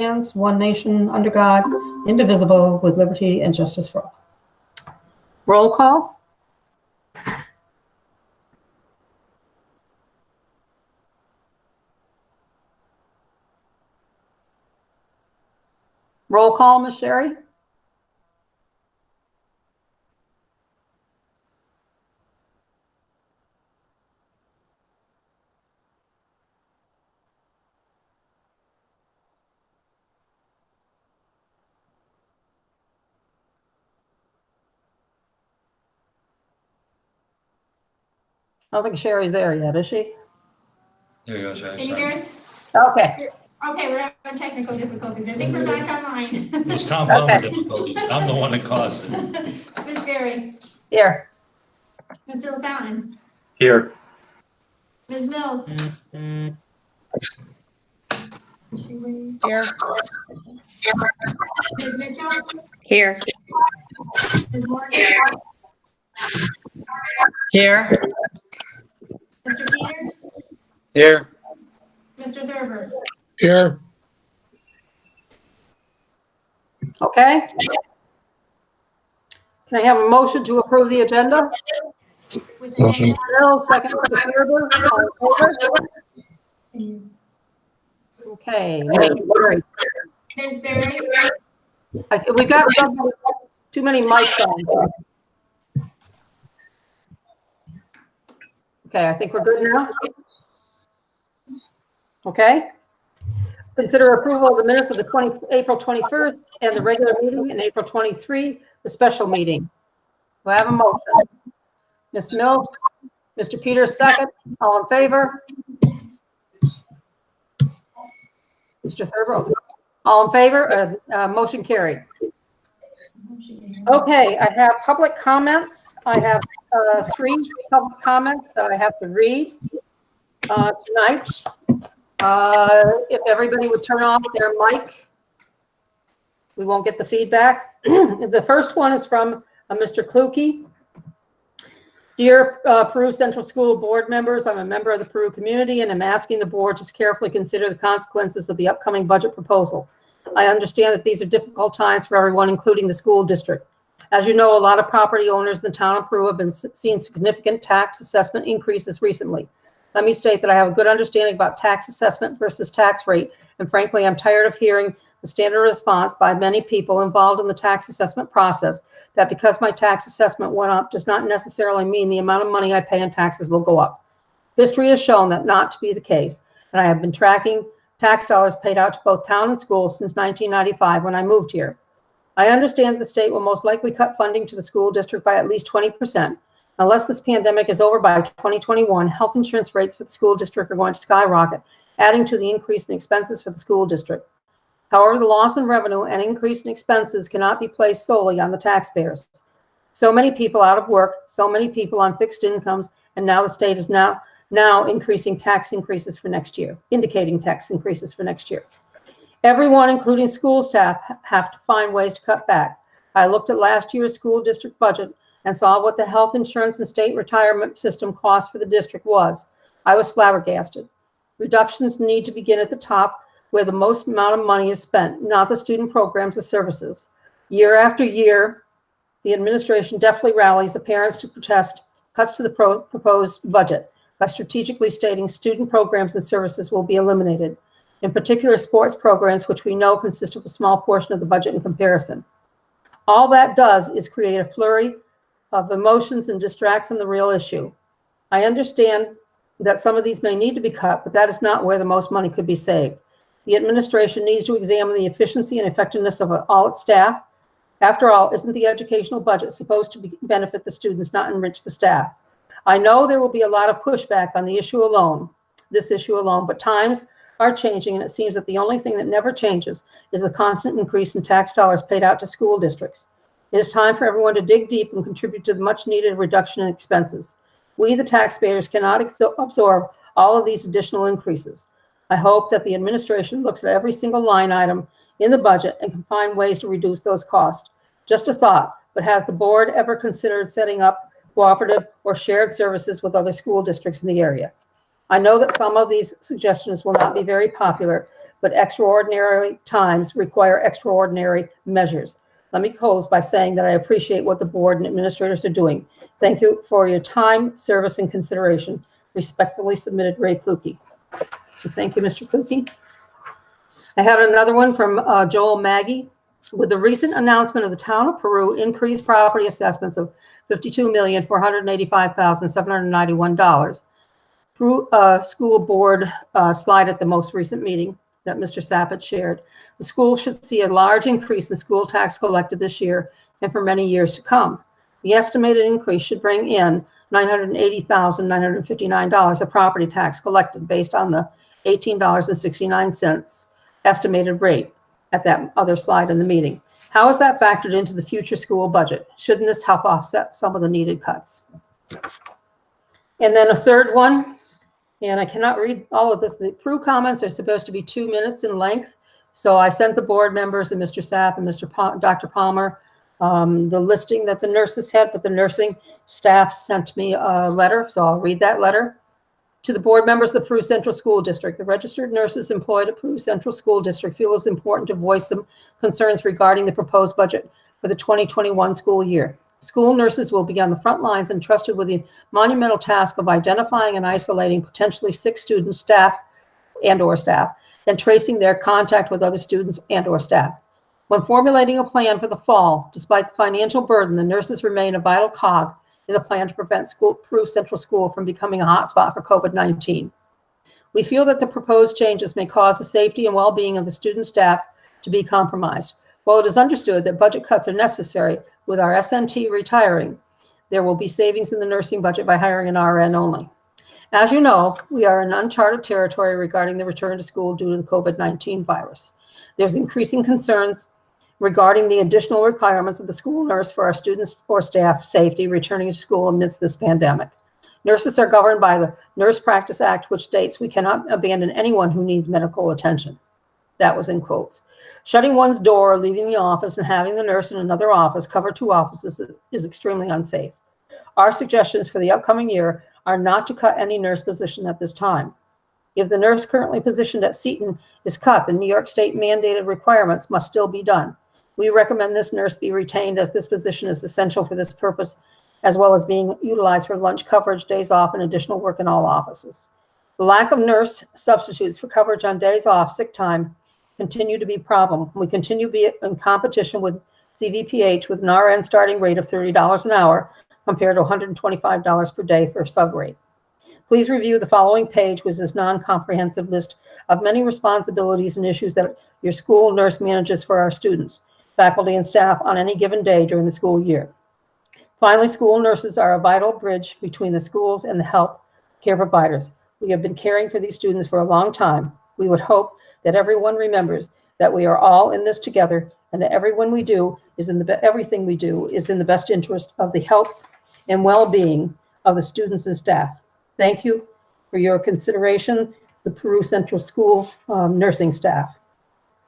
stands, one nation, under God, indivisible, with liberty and justice for all. Roll call. Roll call, Ms. Sherry? I don't think Sherry's there yet, is she? There you go, Sherry. Can you hear us? Okay. Okay, we're having technical difficulties. I think we're back online. It was Tom Palmer difficulties. I'm the one that caused it. Ms. Berry, Here. Mr. LaFountain, Here. Ms. Mills. Here. Ms. Mitchell, Here. Ms. Morgan, Here. Mr. Peters, Here. Mr. Thurber. Here. Okay. Can I have a motion to approve the agenda? With Motion. the Bill, second for Thurber. All in favor? Okay. Motion carried. Ms. Berry, We've got too many mics on. Okay, I think we're good now. Okay. Consider approval of the minutes of the April 21st and the regular meeting, and April 23, the special meeting. Do I have a motion? Ms. Mills, Mr. Peters, second. All in favor? Mr. Thurber, all in favor? Motion carried. Okay, I have public comments. I have 3 public comments that I have to read tonight. If everybody would turn off their mic, we won't get the feedback. The first one is from Mr. Kluge. Dear Peru Central School Board members, I'm a member of the Peru community and I'm asking the board to carefully consider the consequences of the upcoming budget proposal. I understand that these are difficult times for everyone, including the school district. As you know, a lot of property owners in the town of Peru have been seeing significant tax assessment increases recently. Let me state that I have a good understanding about tax assessment versus tax rate, and frankly, I'm tired of hearing the standard response by many people involved in the tax assessment process that because my tax assessment went up does not necessarily mean the amount of money I pay in taxes will go up. History has shown that not to be the case, and I have been tracking tax dollars paid out to both town and schools since 1995 when I moved here. I understand that the state will most likely cut funding to the school district by at least 20%. Unless this pandemic is over by 2021, health insurance rates for the school district are going to skyrocket, adding to the increase in expenses for the school district. However, the loss in revenue and increase in expenses cannot be placed solely on the taxpayers. So many people out of work, so many people on fixed incomes, and now the state is now increasing tax increases for next year, indicating tax increases for next year. Everyone, including school staff, have to find ways to cut back. I looked at last year's school district budget and saw what the health insurance and state retirement system cost for the district was. I was flabbergasted. Reductions need to begin at the top where the most amount of money is spent, not the student programs or services. Year after year, the administration definitely rallies the parents to protest cuts to the proposed budget by strategically stating student programs and services will be eliminated, in particular sports programs, which we know consist of a small portion of the budget in comparison. All that does is create a flurry of emotions and distract from the real issue. I understand that some of these may need to be cut, but that is not where the most money could be saved. The administration needs to examine the efficiency and effectiveness of all its staff. After all, isn't the educational budget supposed to benefit the students, not enrich the staff? I know there will be a lot of pushback on the issue alone, this issue alone, but times are changing, and it seems that the only thing that never changes is the constant increase in tax dollars paid out to school districts. It is time for everyone to dig deep and contribute to the much-needed reduction in expenses. We, the taxpayers, cannot absorb all of these additional increases. I hope that the administration looks at every single line item in the budget and can find ways to reduce those costs. Just a thought, but has the board ever considered setting up cooperative or shared services with other school districts in the area? I know that some of these suggestions will not be very popular, but extraordinary times require extraordinary measures. Let me close by saying that I appreciate what the board and administrators are doing. Thank you for your time, service, and consideration. Respectfully submitted, Ray Kluge. So thank you, Mr. Kluge. I had another one from Joel Maggie. With the recent announcement of the town of Peru increased property assessments of $52,485,791. Through school board slide at the most recent meeting that Mr. Sappett shared, the school should see a large increase in school tax collected this year and for many years to come. The estimated increase should bring in $980,959 of property tax collected based on the $18.69 estimated rate at that other slide in the meeting. How is that factored into the future school budget? Shouldn't this help offset some of the needed cuts? And then a third one, and I cannot read all of this. The Peru comments are supposed to be 2 minutes in length. So I sent the board members and Mr. Sapp and Dr. Palmer the listing that the nurses had, but the nursing staff sent me a letter, so I'll read that letter. To the board members of the Peru Central School District, the registered nurses employed at Peru Central School District feel it's important to voice some concerns regarding the proposed budget for the 2021 school year. School nurses will be on the front lines and entrusted with the monumental task of identifying and isolating potentially sick students, staff, and/or staff, and tracing their contact with other students and/or staff. When formulating a plan for the fall, despite the financial burden, the nurses remain a vital cog in the plan to prevent Peru Central School from becoming a hotspot for COVID-19. We feel that the proposed changes may cause the safety and well-being of the student staff to be compromised. While it is understood that budget cuts are necessary with our SNT retiring, there will be savings in the nursing budget by hiring an RN only. As you know, we are in uncharted territory regarding the return to school due to the COVID-19 virus. There's increasing concerns regarding the additional requirements of the school nurse for our students or staff safety returning to school amidst this pandemic. Nurses are governed by the Nurse Practice Act, which states we cannot abandon anyone who needs medical attention. That was in quotes. Shutting one's door, leaving the office, and having the nurse in another office cover 2 offices is extremely unsafe. Our suggestions for the upcoming year are not to cut any nurse position at this time. If the nurse currently positioned at Seton is cut, the New York State mandated requirements must still be done. We recommend this nurse be retained as this position is essential for this purpose, as well as being utilized for lunch coverage, days off, and additional work in all offices. The lack of nurse substitutes for coverage on days off, sick time, continue to be a problem. We continue to be in competition with CVPH with an RN starting rate of $30 an hour compared to $125 per day for a sub rate. Please review the following page, which is a non-comprehensive list of many responsibilities and issues that your school nurse manages for our students, faculty, and staff on any given day during the school year. Finally, school nurses are a vital bridge between the schools and the health care providers. We have been caring for these students for a long time. We would hope that everyone remembers that we are all in this together and that everything we do is in the best interest of the health and well-being of the students and staff. Thank you for your consideration, the Peru Central School nursing staff.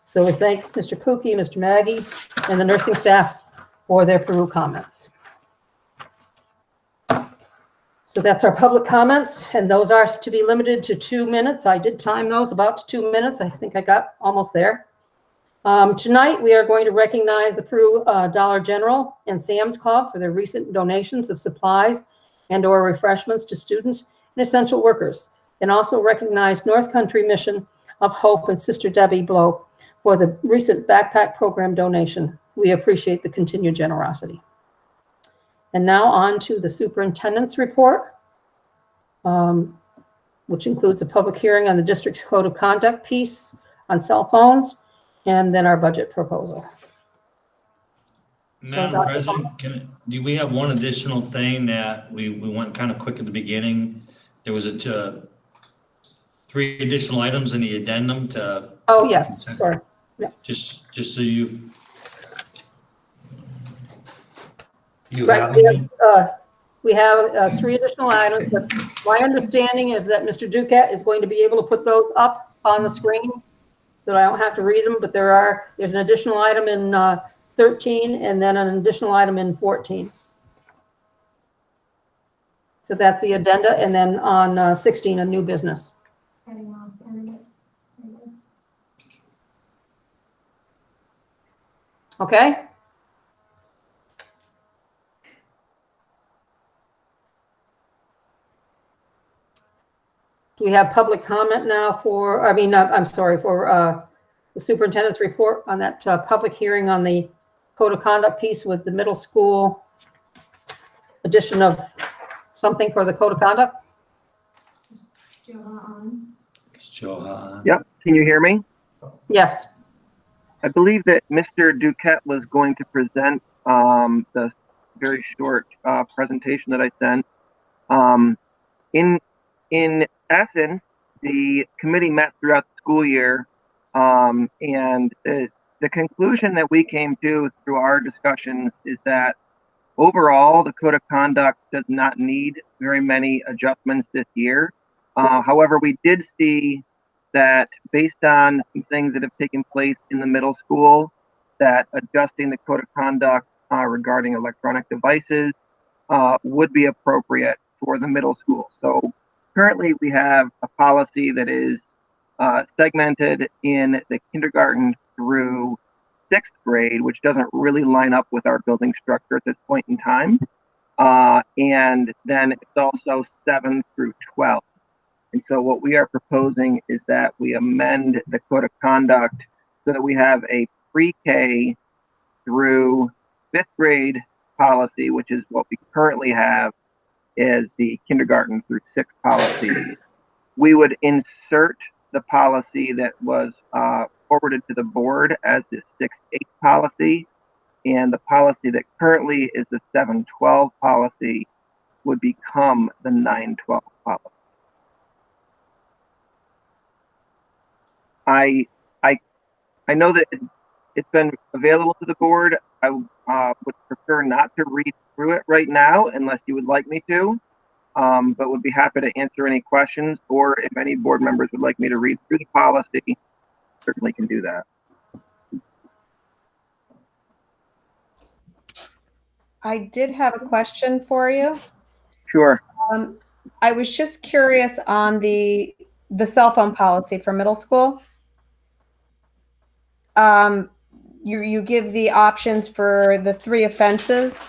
So we thank Mr. Kluge, Mr. Maggie, and the nursing staff for their Peru comments. So that's our public comments, and those are to be limited to 2 minutes. I did time those about 2 minutes. I think I got almost there. Tonight, we are going to recognize the Peru Dollar General and Sam's Club for their recent donations of supplies and/or refreshments to students and essential workers, and also recognize North Country Mission of Hope and Sister Debbie Blow for the recent backpack program donation. We appreciate the continued generosity. And now on to the superintendent's report, which includes a public hearing on the district's code of conduct piece on cell phones, and then our budget proposal. Madam President, do we have one additional thing that we went kind of quick at the beginning? There was 3 additional items in the addendum to. Oh, yes, sorry. Yeah. Just so you Right, have them? we have 3 additional items, but my understanding is that Mr. Duquette is going to be able to put those up on the screen so I don't have to read them, but there's an additional item in 13 and then an additional item in 14. So that's the addenda, and then on 16, a new business. Okay? Do we have public comment now for, I'm sorry, for the superintendent's report on that public hearing on the code of conduct piece with the middle school addition of something for the code of conduct? Is Joe on? Yep, can you hear me? Yes. I believe that Mr. Duquette was going to present the very short presentation that I sent. In essence, the committee met throughout the school year, and the conclusion that we came to through our discussions is that overall, the code of conduct does not need very many adjustments this year. However, we did see that based on some things that have taken place in the middle school, that adjusting the code of conduct regarding electronic devices would be appropriate for the middle school. So currently we have a policy that is segmented in the kindergarten through 6th grade, which doesn't really line up with our building structure at this point in time. And then it's also 7 through 12. And so what we are proposing is that we amend the code of conduct so that we have a pre-K through 5th grade policy, which is what we currently have is the kindergarten through 6th policy. We would insert the policy that was forwarded to the board as the 6-8 policy, and the policy that currently is the 7-12 policy would become the 9-12 policy. I know that it's been available to the board. I would prefer not to read through it right now unless you would like me to, but would be happy to answer any questions, or if any board members would like me to read through the policy, certainly can do that. I did have a question for you. Sure. I was just curious on the cell phone policy for middle school. You give the options for the 3 offenses.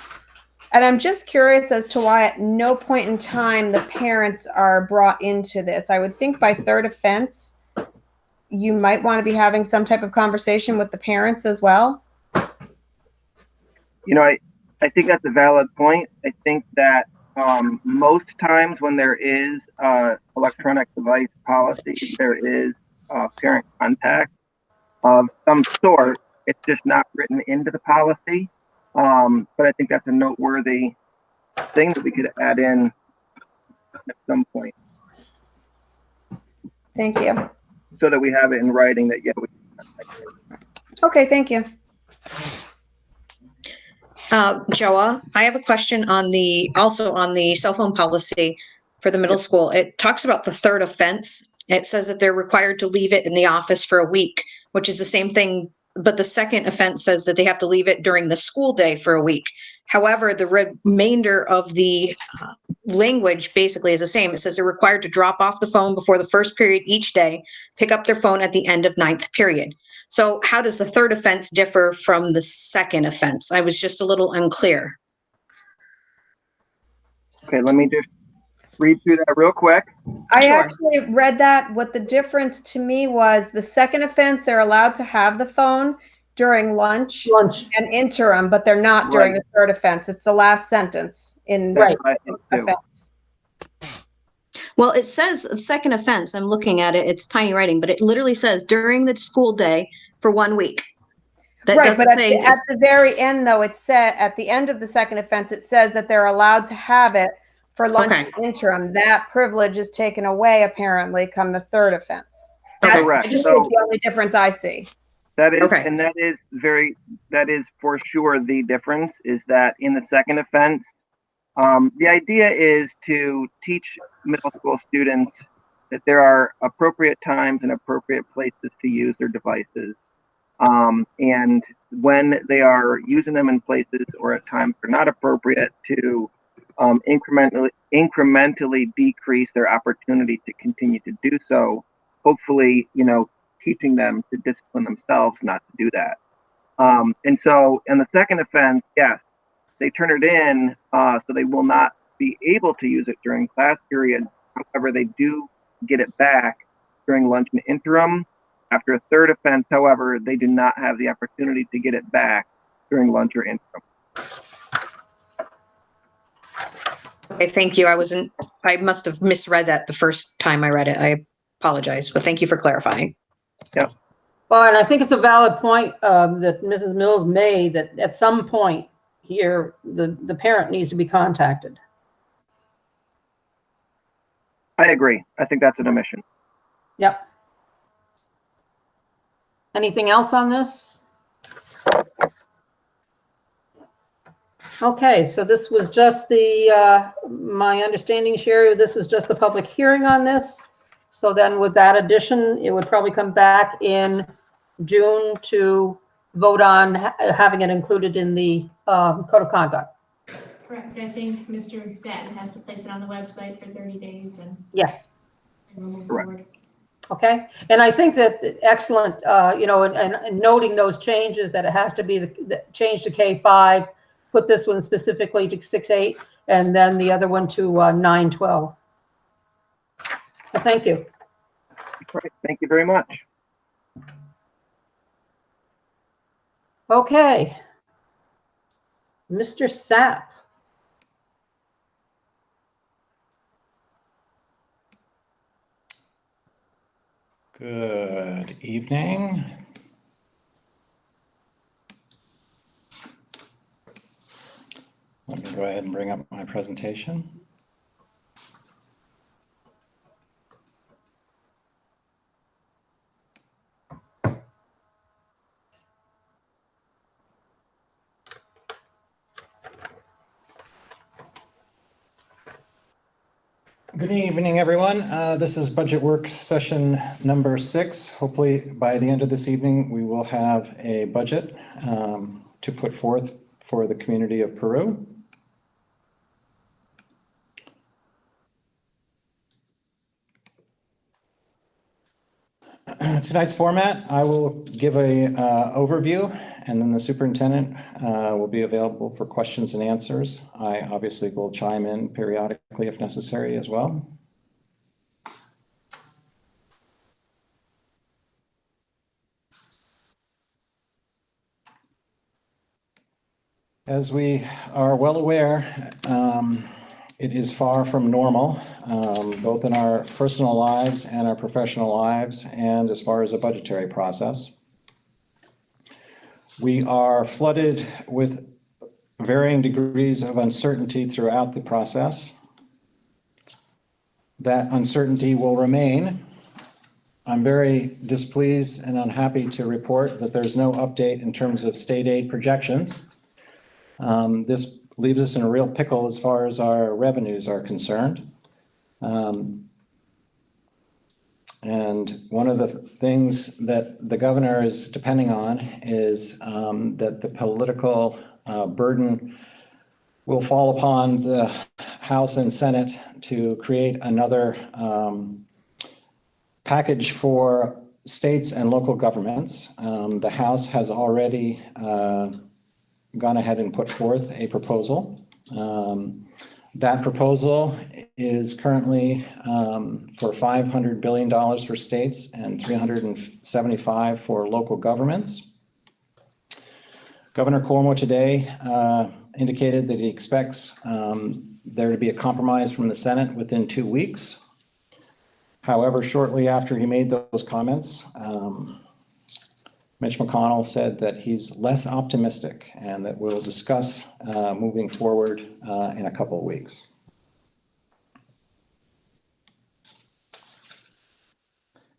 And I'm just curious as to why at no point in time the parents are brought into this. I would think by 3rd offense, you might want to be having some type of conversation with the parents as well. You know, I think that's a valid point. I think that most times when there is electronic device policy, there is parent contact of some sort. It's just not written into the policy. But I think that's a noteworthy thing that we could add in at some point. Thank you. So that we have it in writing that, yeah. Okay, thank you. Joa, I have a question also on the cell phone policy for the middle school. It talks about the 3rd offense. It says that they're required to leave it in the office for a week, which is the same thing. But the 2nd offense says that they have to leave it during the school day for a week. However, the remainder of the language basically is the same. It says they're required to drop off the phone before the 1st period each day, pick up their phone at the end of 9th period. So how does the 3rd offense differ from the 2nd offense? I was just a little unclear. Okay, let me just read through that real quick. I Sure. actually read that. What the difference to me was the 2nd offense, they're allowed to have the phone during lunch and interim, but they're not during the 3rd offense. It's the last sentence in That's what I think too. offense. Well, it says 2nd offense. I'm looking at it. It's tiny writing, but it literally says during the school day for 1 week. That Right, doesn't but say. at the very end, though, it said at the end of the 2nd offense, it says that they're allowed to have it for lunch Okay. and interim. That privilege is taken away apparently come the 3rd offense. Okay. Correct. I just So think the only difference I see. that is, Okay. and that is for sure the difference is that in the 2nd offense, the idea is to teach middle school students that there are appropriate times and appropriate places to use their devices. And when they are using them in places or at times they're not appropriate, to incrementally decrease their opportunity to continue to do so. Hopefully, teaching them to discipline themselves not to do that. And so in the second offense, yes, they turn it in, so they will not be able to use it during class periods. However, they do get it back during lunch and interim. After a third offense, however, they do not have the opportunity to get it back during lunch or interim. Okay, thank you. I must have misread that the first time I read it. I apologize, but thank you for clarifying. Well, and I think it's a valid point that Mrs. Mills made, that at some point here, the parent needs to be contacted. I agree. I think that's an omission. Yep. Anything else on this? Okay, so this was just my understanding, Sherry, this is just the public hearing on this. So then with that addition, it would probably come back in June to vote on having it included in the code of conduct. Correct. I think Mr. Batten has to place it on the website for 30 days and Yes. we'll move Correct. forward. Okay, and I think that excellent, and noting those changes, that it has to be the change to K5, put this one specifically to 6-8, and then the other one to 9-12. So thank you. Right. Thank you very much. Okay. Mr. Sapp. Good evening. Let me go ahead and bring up my presentation. Good evening, everyone. This is budget work session number 6. Hopefully by the end of this evening, we will have a budget to put forth for the community of Peru. Tonight's format, I will give a overview, and then the superintendent will be available for questions and answers. I obviously will chime in periodically if necessary as well. As we are well aware, it is far from normal, both in our personal lives and our professional lives, and as far as the budgetary process. We are flooded with varying degrees of uncertainty throughout the process. That uncertainty will remain. I'm very displeased and unhappy to report that there's no update in terms of state aid projections. This leaves us in a real pickle as far as our revenues are concerned. And one of the things that the governor is depending on is that the political burden will fall upon the House and Senate to create another package for states and local governments. The House has already gone ahead and put forth a proposal. That proposal is currently for $500 billion for states and $375 for local governments. Governor Cuomo today indicated that he expects there to be a compromise from the Senate within 2 weeks. However, shortly after he made those comments, Mitch McConnell said that he's less optimistic and that we'll discuss moving forward in a couple of weeks.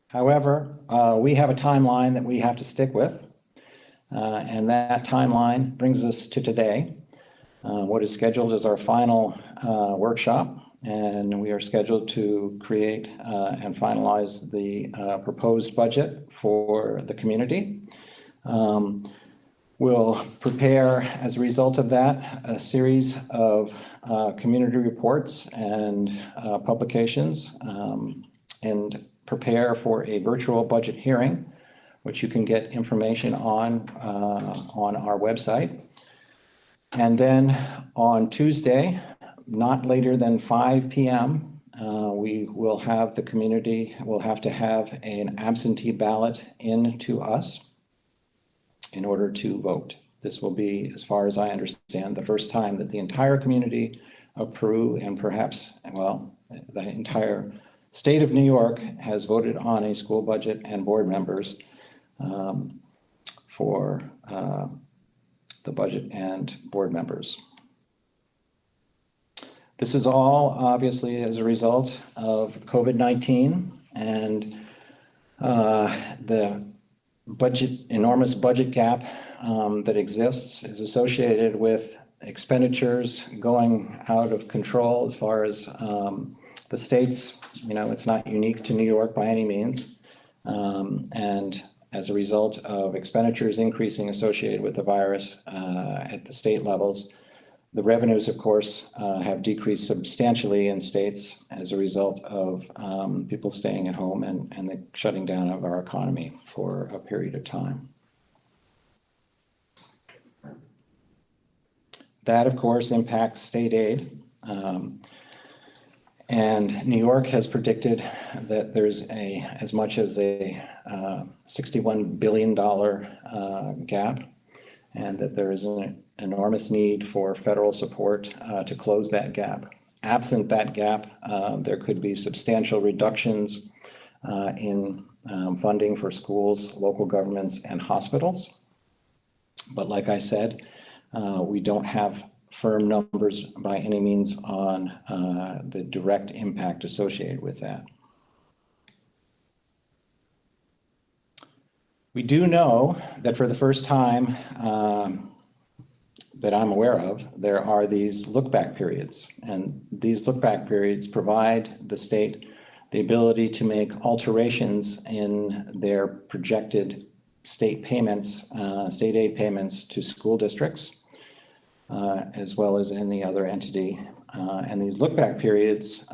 However, we have a timeline that we have to stick with, and that timeline brings us to today. What is scheduled is our final workshop, and we are scheduled to create and finalize the proposed budget for the community. We'll prepare, as a result of that, a series of community reports and publications, and prepare for a virtual budget hearing which you can get information on our website. And then on Tuesday, not later than 5 p.m., we will have the community will have to have an absentee ballot in to us in order to vote. This will be, as far as I understand, the first time that the entire community of Peru and perhaps, well, the entire state of New York has voted on a school budget and board members for the budget and board members. This is all obviously as a result of COVID-19 and the enormous budget gap that exists is associated with expenditures going out of control as far as the states. It's not unique to New York by any means. And as a result of expenditures increasing associated with the virus at the state levels, the revenues, of course, have decreased substantially in states as a result of people staying at home and the shutting down of our economy for a period of time. That, of course, impacts state aid. And New York has predicted that there's as much as a $61 billion gap, and that there is an enormous need for federal support to close that gap. Absent that gap, there could be substantial reductions in funding for schools, local governments, and hospitals. But like I said, we don't have firm numbers by any means on the direct impact associated with that. We do know that for the first time that I'm aware of, there are these look-back periods. And these look-back periods provide the state the ability to make alterations in their projected state payments, state aid payments to school districts, as well as any other entity. And these look-back periods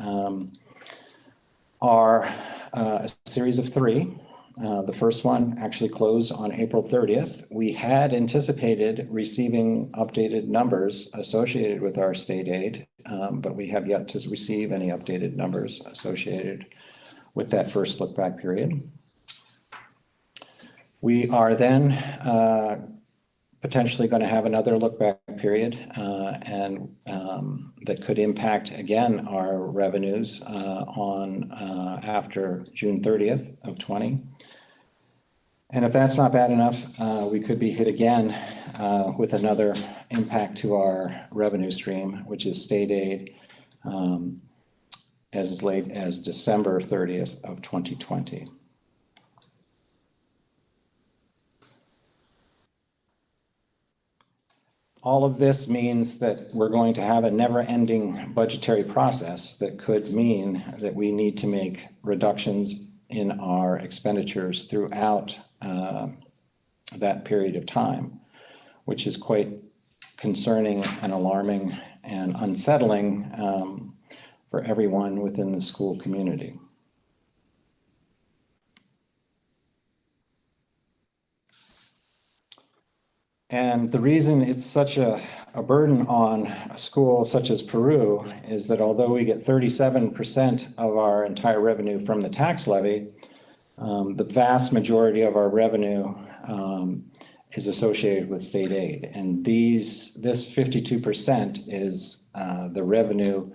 are a series of 3. The first one actually closed on April 30th. We had anticipated receiving updated numbers associated with our state aid, but we have yet to receive any updated numbers associated with that first look-back period. We are then potentially going to have another look-back period, and that could impact again our revenues after June 30th of 20. And if that's not bad enough, we could be hit again with another impact to our revenue stream, which is state aid, as late as December 30th of 2020. All of this means that we're going to have a never-ending budgetary process that could mean that we need to make reductions in our expenditures throughout that period of time, which is quite concerning and alarming and unsettling for everyone within the school community. And the reason it's such a burden on a school such as Peru is that although we get 37% of our entire revenue from the tax levy, the vast majority of our revenue is associated with state aid. And this 52% is the revenue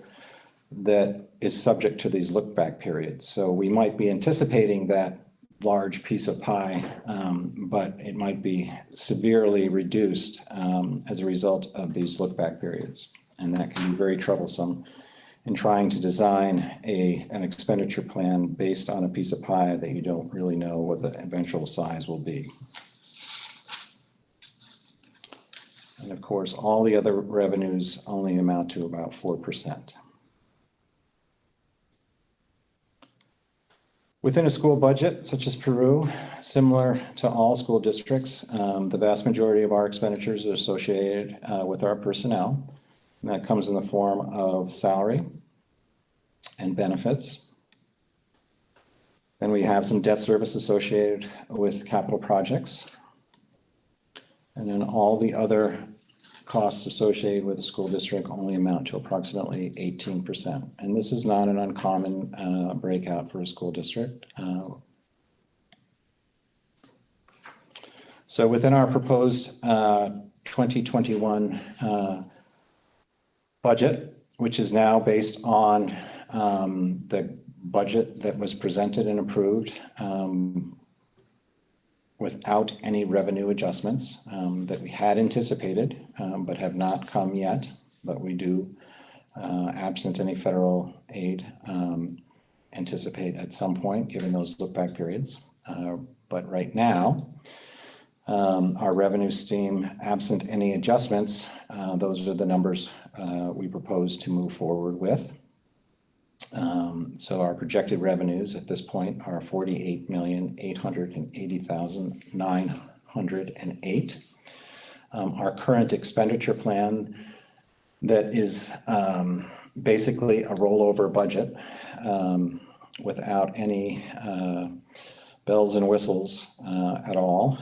that is subject to these look-back periods. So we might be anticipating that large piece of pie, but it might be severely reduced as a result of these look-back periods. And that can be very troublesome in trying to design an expenditure plan based on a piece of pie that you don't really know what the eventual size will be. And of course, all the other revenues only amount to about 4%. Within a school budget, such as Peru, similar to all school districts, the vast majority of our expenditures are associated with our personnel. And that comes in the form of salary and benefits. Then we have some debt service associated with capital projects. And then all the other costs associated with the school district only amount to approximately 18%. And this is not an uncommon breakout for a school district. So within our proposed 2021 budget, which is now based on the budget that was presented and approved without any revenue adjustments that we had anticipated, but have not come yet. But we do, absent any federal aid, anticipate at some point, given those look-back periods. But right now, our revenue stream, absent any adjustments, those are the numbers we propose to move forward with. So our projected revenues at this point are $48,880,908. Our current expenditure plan that is basically a rollover budget without any bells and whistles at all.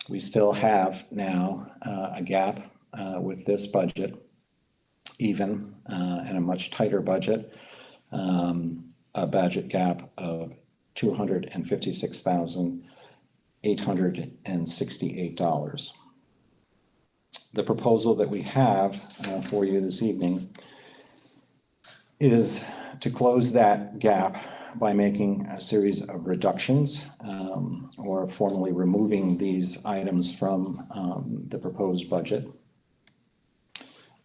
We still have now a gap with this budget, even and a much tighter budget, a budget gap of $256,868. The proposal that we have for you this evening is to close that gap by making a series of reductions or formally removing these items from the proposed budget.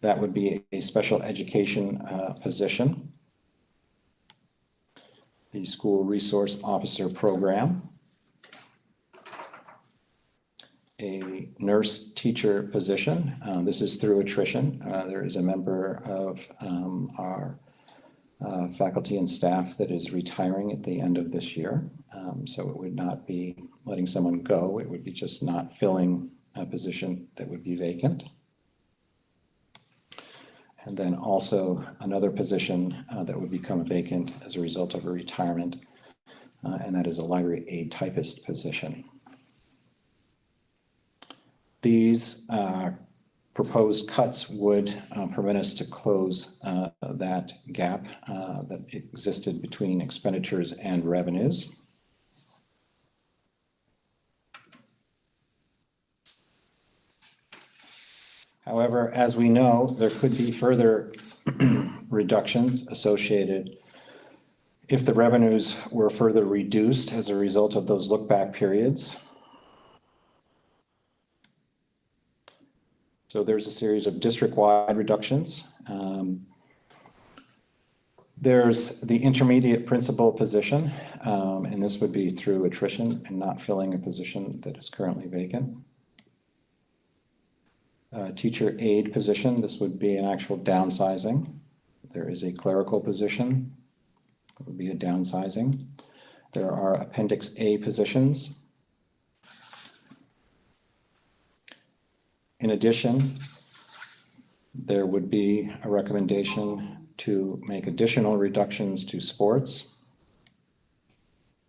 That would be a special education position, the school resource officer program, a nurse teacher position. This is through attrition. There is a member of our faculty and staff that is retiring at the end of this year. So it would not be letting someone go. It would be just not filling a position that would be vacant. And then also another position that would become vacant as a result of a retirement, and that is a library aid typist position. These proposed cuts would permit us to close that gap that existed between expenditures and revenues. However, as we know, there could be further reductions associated if the revenues were further reduced as a result of those look-back periods. So there's a series of district-wide reductions. There's the intermediate principal position, and this would be through attrition and not filling a position that is currently vacant. Teacher aide position, this would be an actual downsizing. There is a clerical position, that would be a downsizing. There are Appendix A positions. In addition, there would be a recommendation to make additional reductions to sports,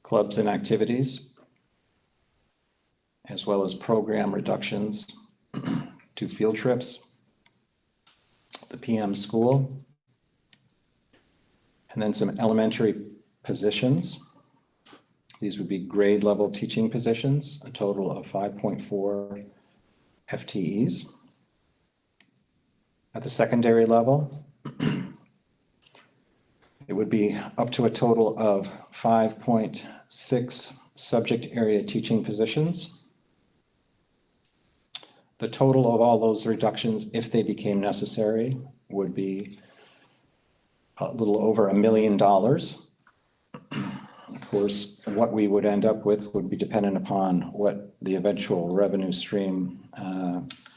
clubs and activities, as well as program reductions to field trips, the PM school, and then some elementary positions. These would be grade level teaching positions, a total of 5.4 FTEs. At the secondary level, it would be up to a total of 5.6 subject area teaching positions. The total of all those reductions, if they became necessary, would be a little over $1 million. Of course, what we would end up with would be dependent upon what the eventual revenue stream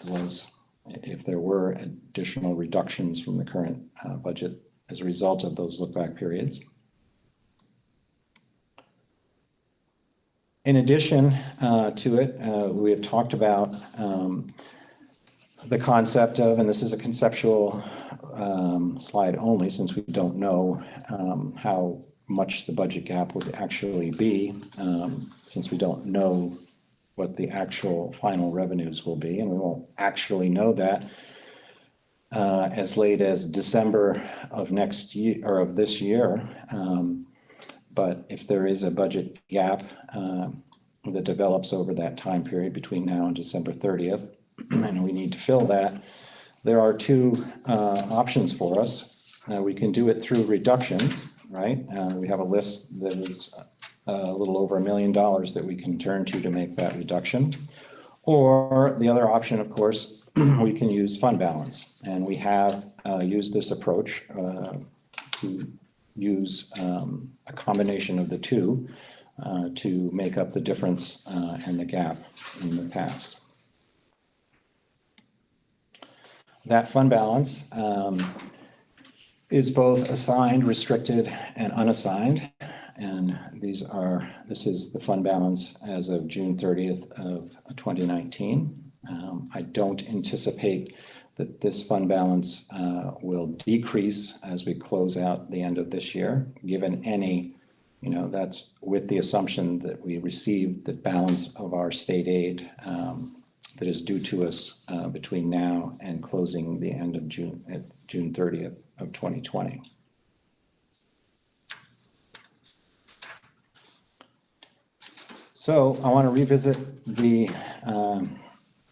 was, if there were additional reductions from the current budget as a result of those look-back periods. In addition to it, we have talked about the concept of, and this is a conceptual slide only since we don't know how much the budget gap would actually be, since we don't know what the actual final revenues will be, and we won't actually know that as late as December of next year or of this year. But if there is a budget gap that develops over that time period between now and December 30th, and we need to fill that, there are two options for us. We can do it through reductions, right? We have a list that is a little over $1 million that we can turn to make that reduction. Or the other option, of course, we can use fund balance. And we have used this approach to use a combination of the two to make up the difference and the gap in the past. That fund balance is both assigned, restricted, and unassigned. And this is the fund balance as of June 30th of 2019. I don't anticipate that this fund balance will decrease as we close out the end of this year, given any, that's with the assumption that we receive the balance of our state aid that is due to us between now and closing the end of June, at June 30th of 2020. So I want to revisit the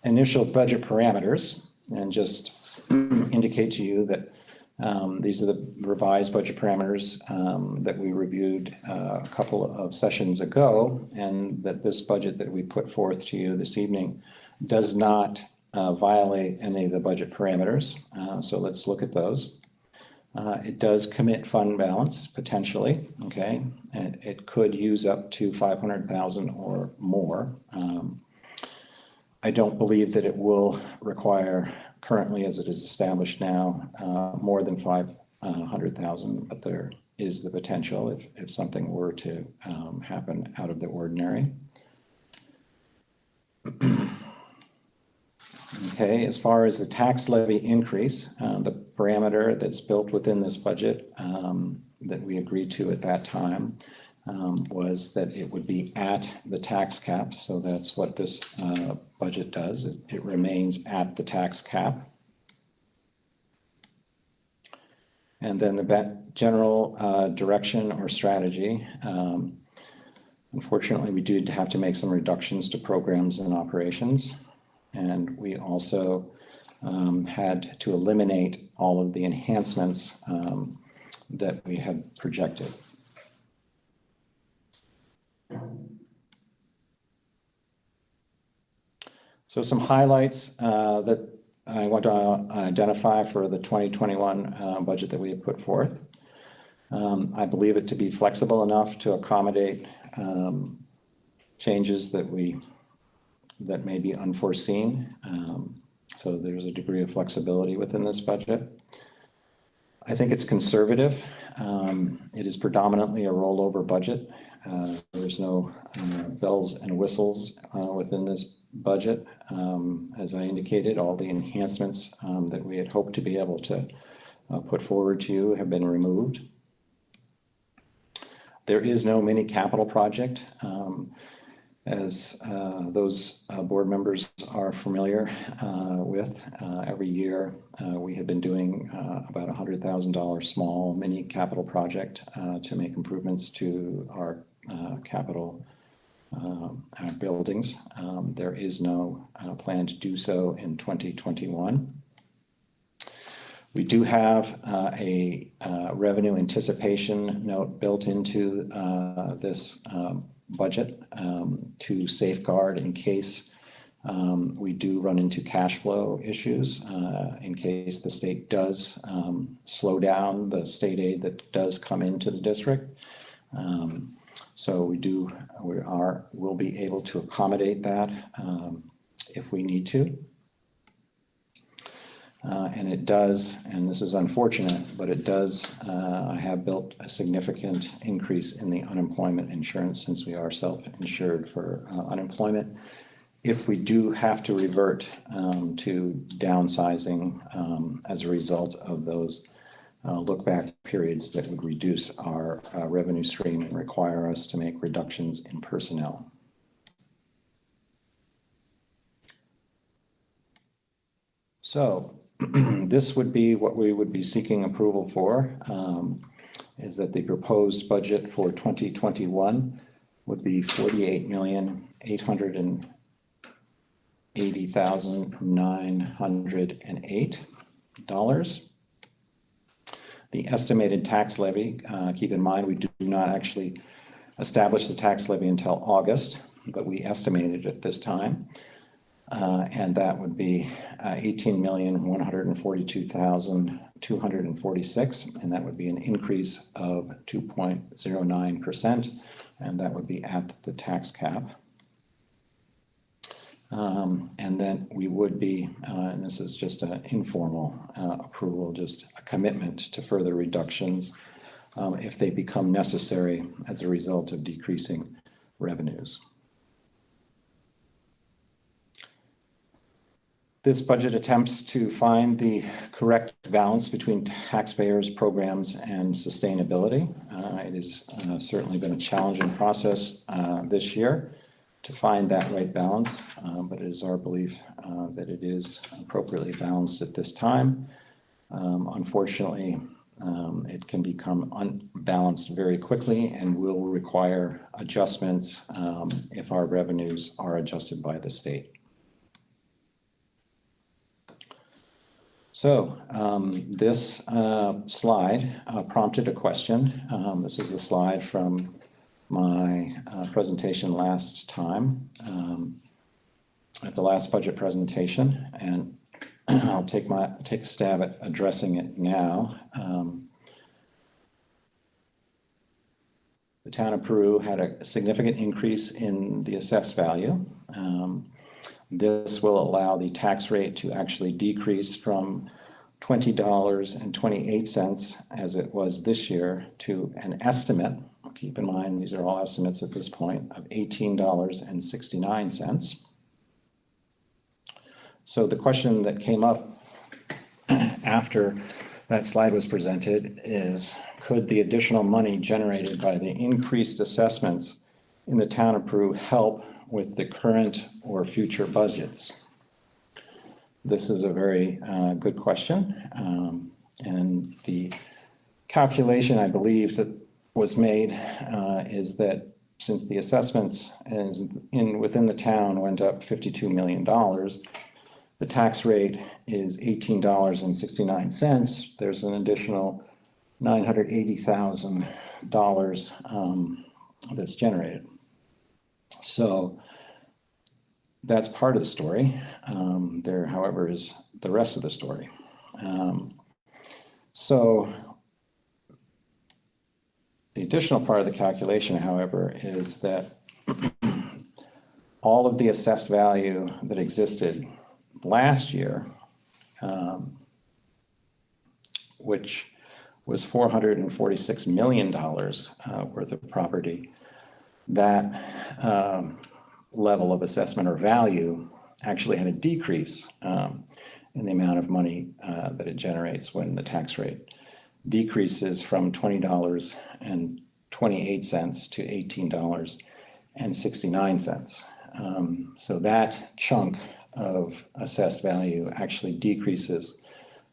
initial budget parameters and just indicate to you that these are the revised budget parameters that we reviewed a couple of sessions ago, and that this budget that we put forth to you this evening does not violate any of the budget parameters. So let's look at those. It does commit fund balance potentially, okay? And it could use up to 500,000 or more. I don't believe that it will require, currently as it is established now, more than 500,000, but there is the potential if something were to happen out of the ordinary. Okay, as far as the tax levy increase, the parameter that's built within this budget that we agreed to at that time was that it would be at the tax cap. So that's what this budget does. It remains at the tax cap. And then the general direction or strategy. Unfortunately, we did have to make some reductions to programs and operations. And we also had to eliminate all of the enhancements that we had projected. So some highlights that I want to identify for the 2021 budget that we have put forth. I believe it to be flexible enough to accommodate changes that may be unforeseen. So there's a degree of flexibility within this budget. I think it's conservative. It is predominantly a rollover budget. There's no bells and whistles within this budget. As I indicated, all the enhancements that we had hoped to be able to put forward to you have been removed. There is no mini capital project. As those board members are familiar with, every year we have been doing about $100,000 small mini capital project to make improvements to our capital buildings. There is no plan to do so in 2021. We do have a revenue anticipation note built into this budget to safeguard in case we do run into cash flow issues, in case the state does slow down the state aid that does come into the district. So we'll be able to accommodate that if we need to. And it does, and this is unfortunate, but it does, I have built a significant increase in the unemployment insurance since we are self-insured for unemployment. If we do have to revert to downsizing as a result of those look back periods that would reduce our revenue stream and require us to make reductions in personnel. So this would be what we would be seeking approval for, is that the proposed budget for 2021 would be $48,880,908. The estimated tax levy, keep in mind, we do not actually establish the tax levy until August, but we estimated at this time. And that would be 18,142,246, and that would be an increase of 2.09%, and that would be at the tax cap. And then we would be, and this is just an informal approval, just a commitment to further reductions if they become necessary as a result of decreasing revenues. This budget attempts to find the correct balance between taxpayers, programs, and sustainability. It has certainly been a challenging process this year to find that right balance, but it is our belief that it is appropriately balanced at this time. Unfortunately, it can become unbalanced very quickly and will require adjustments if our revenues are adjusted by the state. So this slide prompted a question. This is a slide from my presentation last time at the last budget presentation, and I'll take a stab at addressing it now. The town of Peru had a significant increase in the assessed value. This will allow the tax rate to actually decrease from $20.28 as it was this year to an estimate, keep in mind these are all estimates at this point, of $18.69. So the question that came up after that slide was presented is, could the additional money generated by the increased assessments in the town of Peru help with the current or future budgets? This is a very good question. And the calculation, I believe, that was made is that since the assessments within the town went up $52 million, the tax rate is $18.69. There's an additional $980,000 that's generated. So that's part of the story. There, however, is the rest of the story. So the additional part of the calculation, however, is that all of the assessed value that existed last year, which was $446 million worth of property, that level of assessment or value actually had a decrease in the amount of money that it generates when the tax rate decreases from $20.28 to $18.69. So that chunk of assessed value actually decreases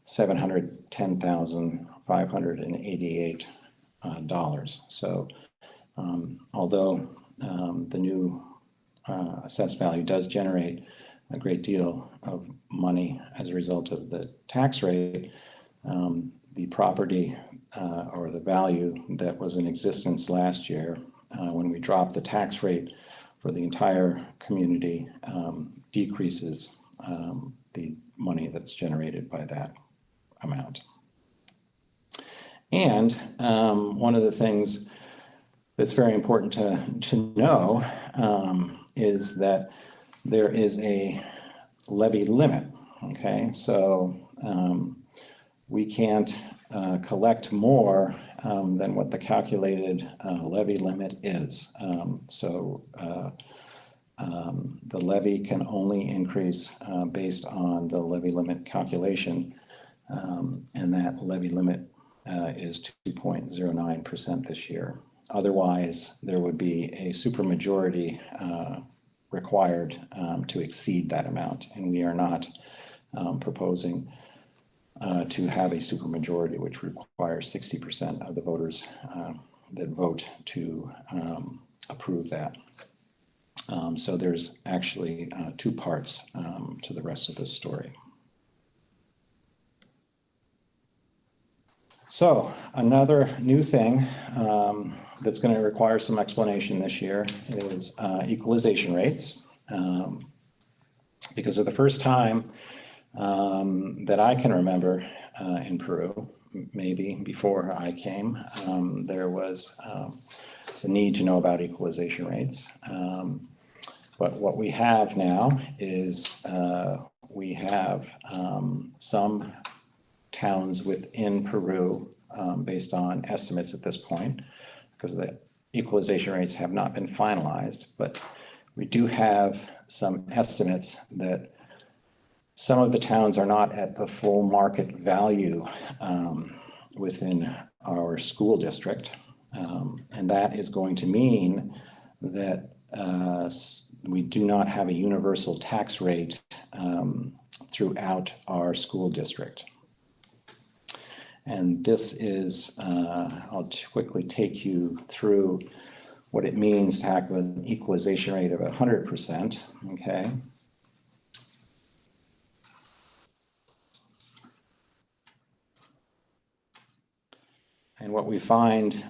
$710,588. So although the new assessed value does generate a great deal of money as a result of the tax rate, the property or the value that was in existence last year, when we dropped the tax rate for the entire community, decreases the money that's generated by that amount. And one of the things that's very important to know is that there is a levy limit, okay? So we can't collect more than what the calculated levy limit is. The levy can only increase based on the levy limit calculation, and that levy limit is 2.09% this year. Otherwise, there would be a supermajority required to exceed that amount, and we are not proposing to have a supermajority, which requires 60% of the voters that vote to approve that. So there's actually two parts to the rest of this story. So another new thing that's going to require some explanation this year is equalization rates. Because of the first time that I can remember in Peru, maybe before I came, there was the need to know about equalization rates. But what we have now is we have some towns within Peru, based on estimates at this point, because the equalization rates have not been finalized, but we do have some estimates that some of the towns are not at the full market value within our school district. And that is going to mean that we do not have a universal tax rate throughout our school district. And this is, I'll quickly take you through what it means to have an equalization rate of 100%, okay? And what we find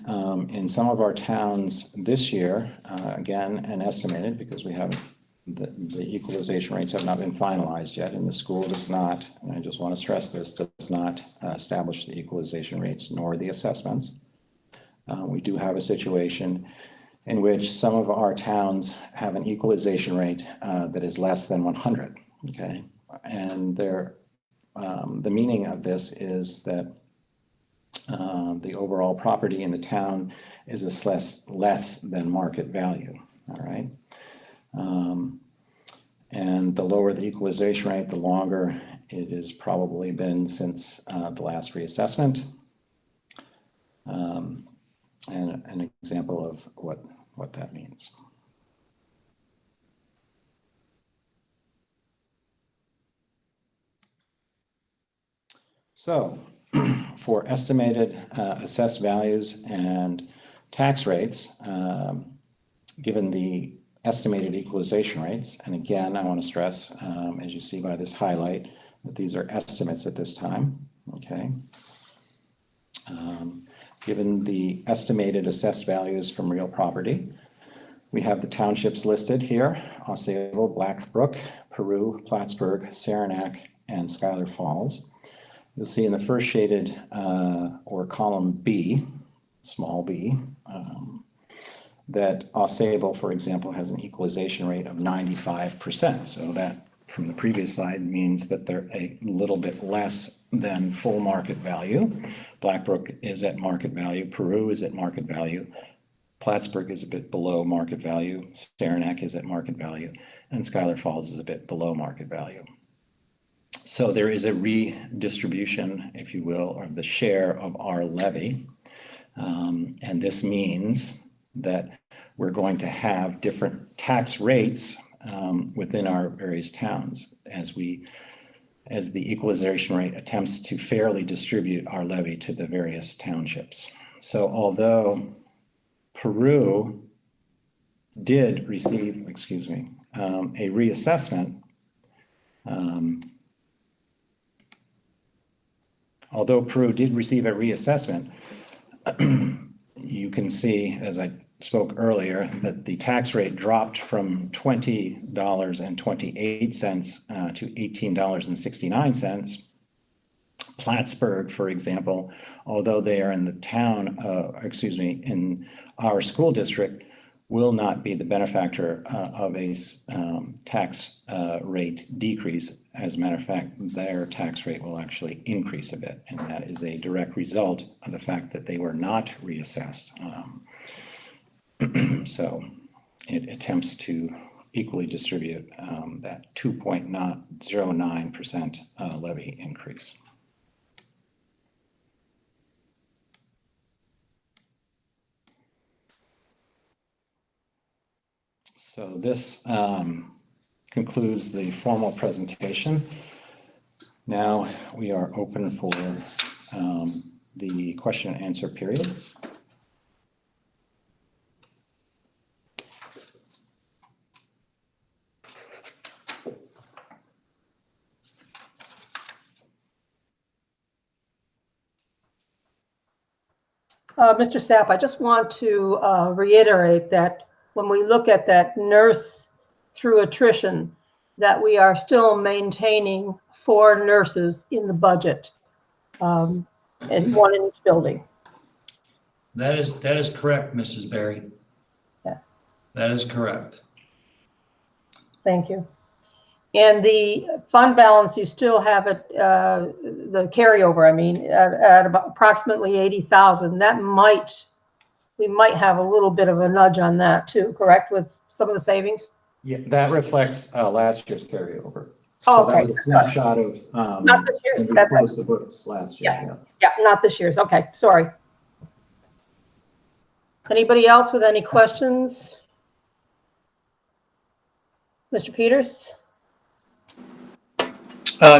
in some of our towns this year, again, and estimated because we haven't, the equalization rates have not been finalized yet, and the school does not, and I just want to stress this, does not establish the equalization rates nor the assessments. We do have a situation in which some of our towns have an equalization rate that is less than 100, okay? And the meaning of this is that the overall property in the town is less than market value, all right? And the lower the equalization rate, the longer it has probably been since the last reassessment. And an example of what that means. So for estimated assessed values and tax rates, given the estimated equalization rates, and again, I want to stress, as you see by this highlight, that these are estimates at this time, okay? Given the estimated assessed values from real property, we have the townships listed here: AuSable, Blackbrook, Peru, Plattsburgh, Saranac, and Schuyler Falls. You'll see in the first shaded or column B, small b, that AuSable, for example, has an equalization rate of 95%. So that, from the previous slide, means that they're a little bit less than full market value. Blackbrook is at market value. Peru is at market value. Plattsburgh is a bit below market value. Saranac is at market value. And Schuyler Falls is a bit below market value. So there is a redistribution, if you will, of the share of our levy. And this means that we're going to have different tax rates within our various towns as the equalization rate attempts to fairly distribute our levy to the various townships. So although Peru did receive, a reassessment, you can see, as I spoke earlier, that the tax rate dropped from $20.28 to $18.69. Plattsburgh, for example, although they are in the town, in our school district, will not be the benefactor of a tax rate decrease. As a matter of fact, their tax rate will actually increase a bit, and that is a direct result of the fact that they were not reassessed. So it attempts to equally distribute that 2.09% levy increase. So this concludes the formal presentation. Now we are open for the question and answer period. Mr. Sapp, I just want to reiterate that when we look at that nurse through attrition, that we are still maintaining 4 nurses in the budget, and 1 in each building. That is correct, Mrs. Berry. Yeah. That is correct. Thank you. And the fund balance, you still have it, the carryover, I mean, at about approximately 80,000. That we might have a little bit of a nudge on that too, correct, with some of the savings? Yeah, that reflects last year's carryover. Oh, So that okay. was a snapshot of Not this year's, when we that's right. closed the books last year. Yeah. Yeah, not this year's. Okay, sorry. Anybody else with any questions? Mr. Peters?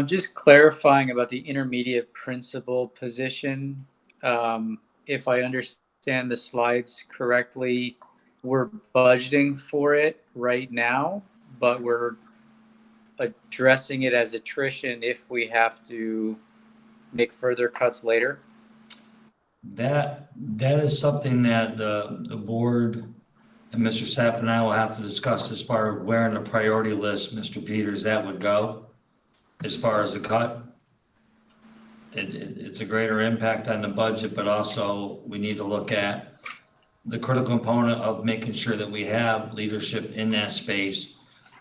Just clarifying about the intermediate principal position. If I understand the slides correctly, we're budgeting for it right now, but we're addressing it as attrition if we have to make further cuts later. That is something that the board and Mr. Sapp and I will have to discuss as far as where in the priority list, Mr. Peters, that would go. As far as the cut, it's a greater impact on the budget, but also we need to look at the critical component of making sure that we have leadership in that space.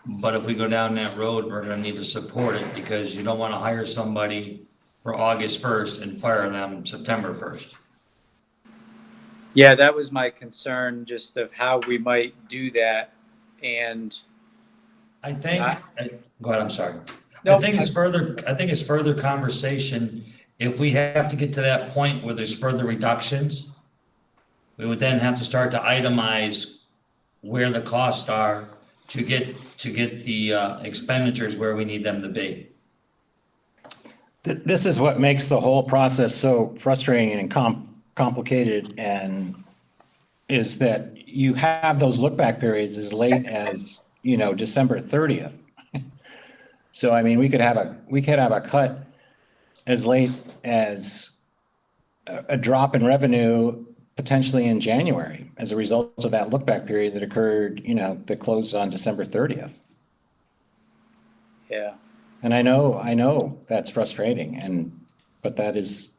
But if we go down that road, we're gonna need to support it because you don't wanna hire somebody for August 1st and fire them September 1st. Yeah, that was my concern, just of how we might do that. And I think, go ahead, I'm sorry. No, I think it's further conversation. If we have to get to that point where there's further reductions, we would then have to start to itemize where the costs are to get the expenditures where we need them to be. This is what makes the whole process so frustrating and complicated, and is that you have those look back periods as late as, December 30th. So, I mean, we could have a cut as late as a drop in revenue potentially in January as a result of that look back period that occurred, that closed on December 30th. yeah, And I know that's frustrating, but that is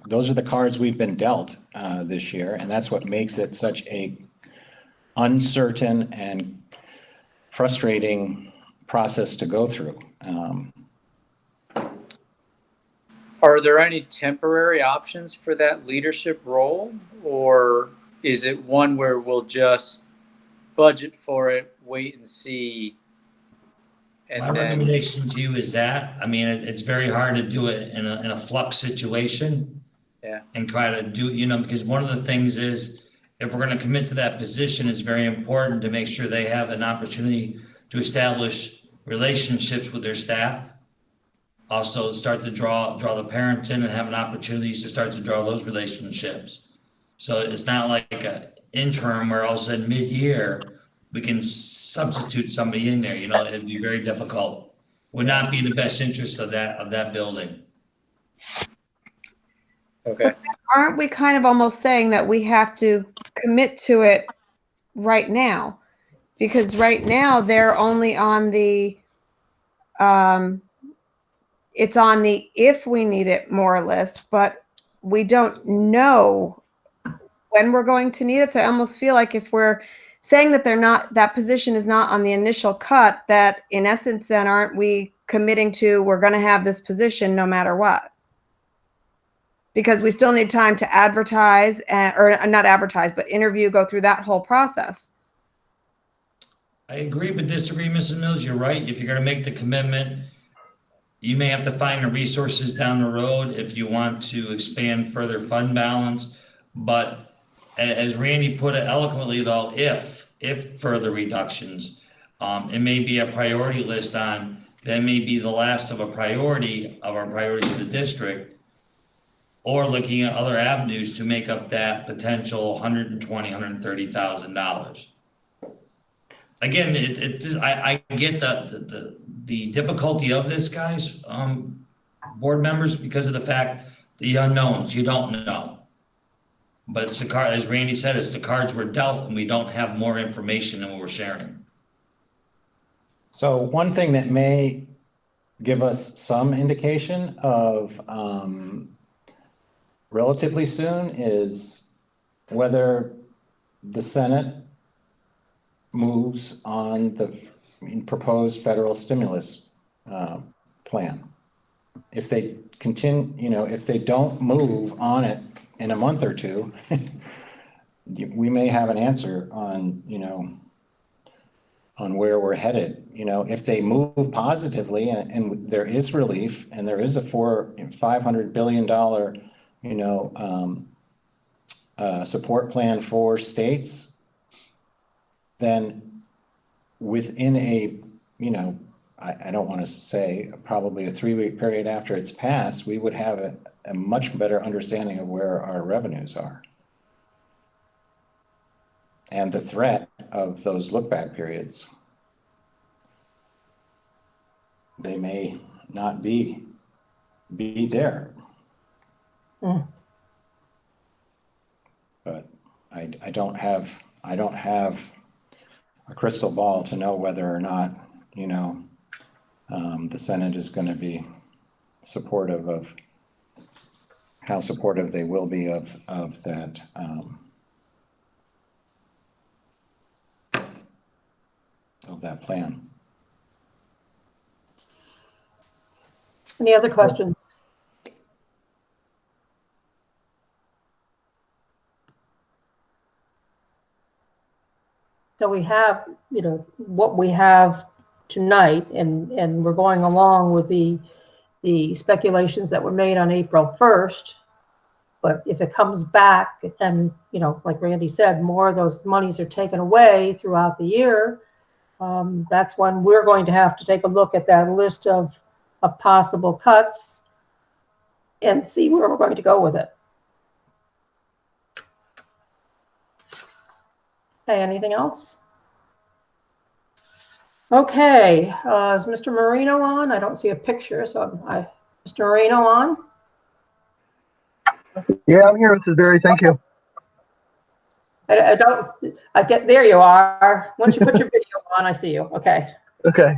those are the cards we've been dealt this year, and that's what makes it such a uncertain and frustrating process to go through. are there any temporary options for that leadership role, or is it one where we'll just budget for it, wait and see? And My then, recommendation to you is that, I mean, it's very hard to do it in a flux situation. Yeah. And try to do, because one of the things is, if we're gonna commit to that position, it's very important to make sure they have an opportunity to establish relationships with their staff. Also start to draw the parents in and have an opportunity to start to draw those relationships. So it's not like an interim where all of a sudden mid-year, we can substitute somebody in there, it'd be very difficult. Would not be in the best interest of that building. okay, Aren't we kind of almost saying that we have to commit to it right now? Because right now they're only on the, it's on the if we need it more list, but we don't know when we're going to need it. So I almost feel like if we're saying that that position is not on the initial cut, that in essence, then aren't we committing to, we're going to have this position no matter what? Because we still need time to advertise or not advertise, but interview, go through that whole process. I agree but disagree, Mrs. Mills. You're right. If you're gonna make the commitment, you may have to find the resources down the road if you want to expand further fund balance. But as Randy put it eloquently though, if if further reductions. It may be a priority list on, that may be the last of a priority of our priorities of the district, or looking at other avenues to make up that potential $120,000, $130,000. Again, I get the difficulty of this, guys, board members, because of the fact, the unknowns, you don't know. But it's the card, as Randy said, it's the cards we're dealt, and we don't have more information than what we're sharing. So one thing that may give us some indication of relatively soon is whether the Senate moves on the proposed federal stimulus plan. If they continue, if they don't move on it in a month or two, we may have an answer on, on where we're headed. If they move positively and there is relief and there is a $500 billion, support plan for states, then within a, I don't want to say probably a 3-week period after it's passed, we would have a much better understanding of where our revenues are. And the threat of those look-back periods. They may not be there. Mm. But I don't have a crystal ball to know whether or not, the Senate is going to be supportive of, how supportive they will be of that, of that plan. Any other questions? So we have, what we have tonight, and we're going along with the speculations that were made on April 1st. But if it comes back and, like Randy said, more of those monies are taken away throughout the year, that's when we're going to have to take a look at that list of possible cuts and see where we're going to go with it. Okay, anything else? Okay, is Mr. Marino on? I don't see a picture, so Mr. Marino on? Yeah, I'm here, Mrs. Berry. Thank you. There you are. Once you put your video on, I see you. Okay. Okay,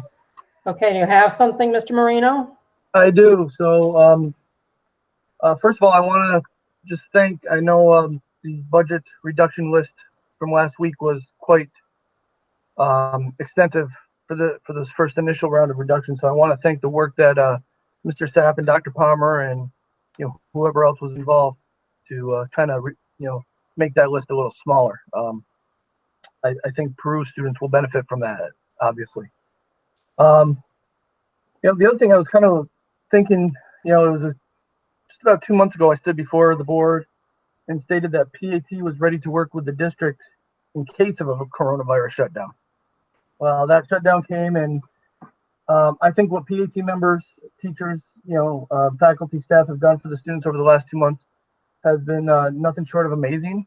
Okay, do you have something, Mr. Marino? I do. So, first of all, I want to just thank, I know the budget reduction list from last week was quite extensive for this first initial round of reduction. So I want to thank the work that Mr. Sapp and Dr. Palmer and whoever else was involved to kind of make that list a little smaller. I think Peru students will benefit from that, obviously. The other thing I was kind of thinking, it was just about 2 months ago, I stood before the board and stated that PAT was ready to work with the district in case of a coronavirus shutdown. Well, that shutdown came, and I think what PAT members, teachers, faculty, staff have done for the students over the last 2 months has been nothing short of amazing.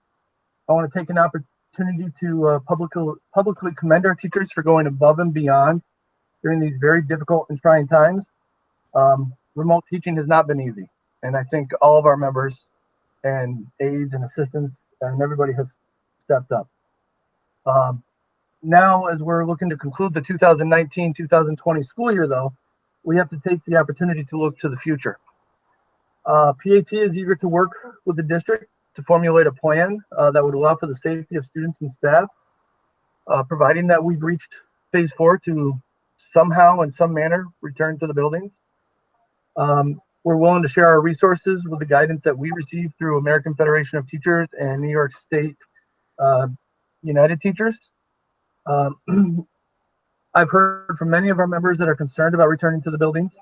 I want to take an opportunity to publicly commend our teachers for going above and beyond during these very difficult and trying times. Remote teaching has not been easy, and I think all of our members and aides and assistants and everybody has stepped up. Now, as we're looking to conclude the 2019-2020 school year, though, we have to take the opportunity to look to the future. PAT is eager to work with the district to formulate a plan that would allow for the safety of students and staff, providing that we've reached phase 4 to somehow, in some manner, return to the buildings. We're willing to share our resources with the guidance that we receive through American Federation of Teachers and New York State United Teachers. I've heard from many of our members that are concerned about returning to the buildings,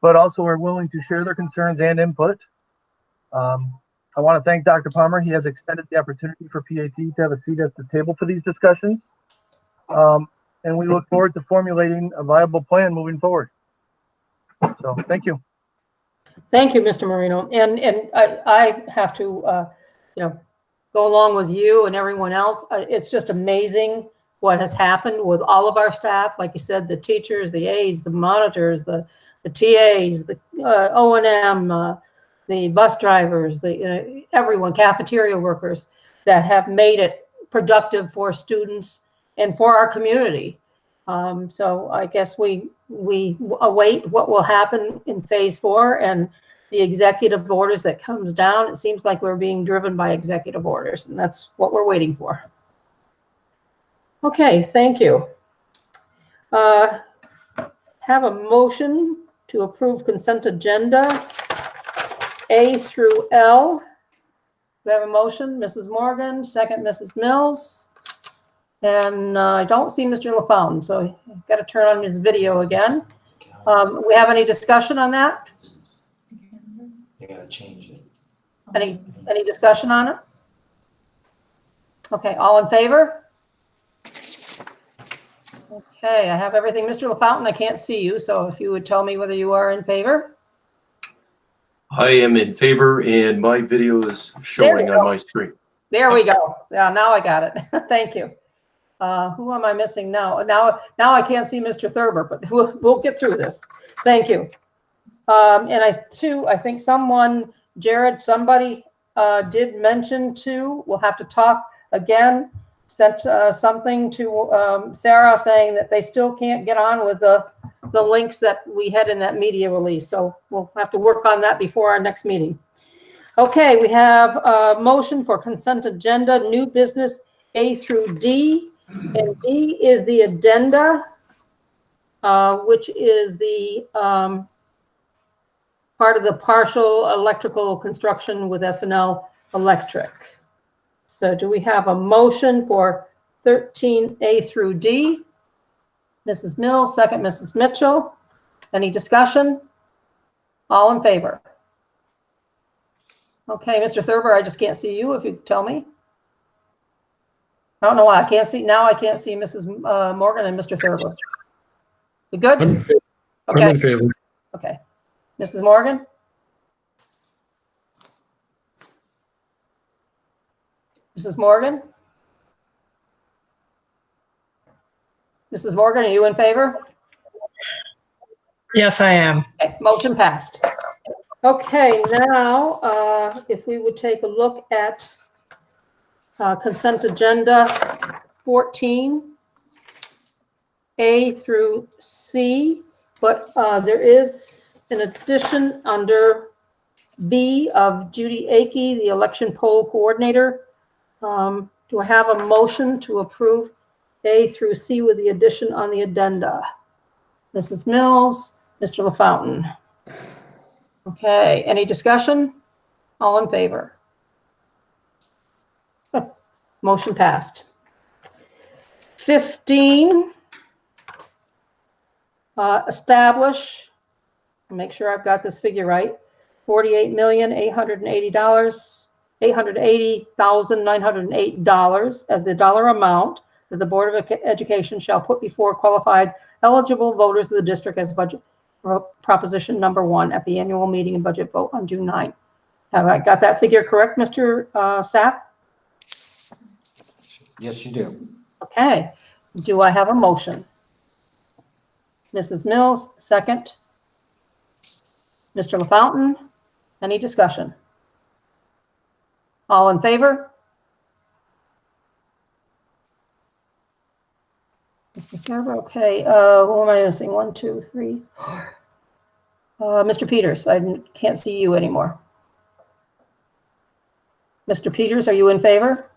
but also are willing to share their concerns and input. I want to thank Dr. Palmer. He has extended the opportunity for PAT to have a seat at the table for these discussions. And we look forward to formulating a viable plan moving forward. So thank you. Thank you, Mr. Marino. And I have to, go along with you and everyone else. It's just amazing what has happened with all of our staff. Like you said, the teachers, the aides, the monitors, the TAs, the O&M, the bus drivers, everyone, cafeteria workers that have made it productive for students and for our community. So I guess we await what will happen in phase 4 and the executive orders that comes down. It seems like we're being driven by executive orders, and that's what we're waiting for. Okay, thank you. Have a motion to approve consent agenda A through L. We have a motion, Mrs. Morgan, second, Mrs. Mills. And I don't see Mr. LaFountain, so I've got to turn on his video again. We have any discussion on that? You gotta change it. Any discussion on it? Okay, all in favor? Okay, I have everything. Mr. LaFountain, I can't see you, so if you would tell me whether you are in favor. I am in favor, and my video is showing on my screen. There we go. Yeah, now I got it. Thank you. Who am I missing now? Now I can't see Mr. Thurber, but we'll get through this. Thank you. And I think Jared, somebody did mention too, we'll have to talk again, sent something to Sarah saying that they still can't get on with the links that we had in that media release. So we'll have to work on that before our next meeting. Okay, we have a motion for consent agenda, new business A through D. And D is the addenda, which is the part of the partial electrical construction with S&L Electric. So do we have a motion for 13A through D? Mrs. Mills, second, Mrs. Mitchell. Any discussion? All in favor? Okay, Mr. Thurber, I just can't see you if you tell me. I don't know why I can't see. Now I can't see Mrs. Morgan and Mr. Thurber. You good? I'm Okay. in favor. Okay. Mrs. Morgan? Mrs. Morgan? Mrs. Morgan, are you in favor? Yes, I am. Okay, motion passed. Okay, now, if we would take a look at consent agenda 14, A through C, but there is an addition under B of Judy Akey, the election poll coordinator. Do I have a motion to approve A through C with the addition on the addenda? Mrs. Mills, Mr. LaFountain. Okay, any discussion? All in favor? Motion passed. 15, establish, make sure I've got this figure right, $48,880,908 as the dollar amount that the Board of Education shall put before qualified eligible voters of the district as budget proposition number 1 at the annual meeting and budget vote on June 9th. Have I got that figure correct, Mr. Sapp? Yes, you do. Okay. Do I have a motion? Mrs. Mills, second. Mr. LaFountain, any discussion? All in favor? Mr. Thurber, okay. Who am I missing? 1, 2, 3, 4. Mr. Peters, I can't see you anymore. Mr. Peters, are you in favor?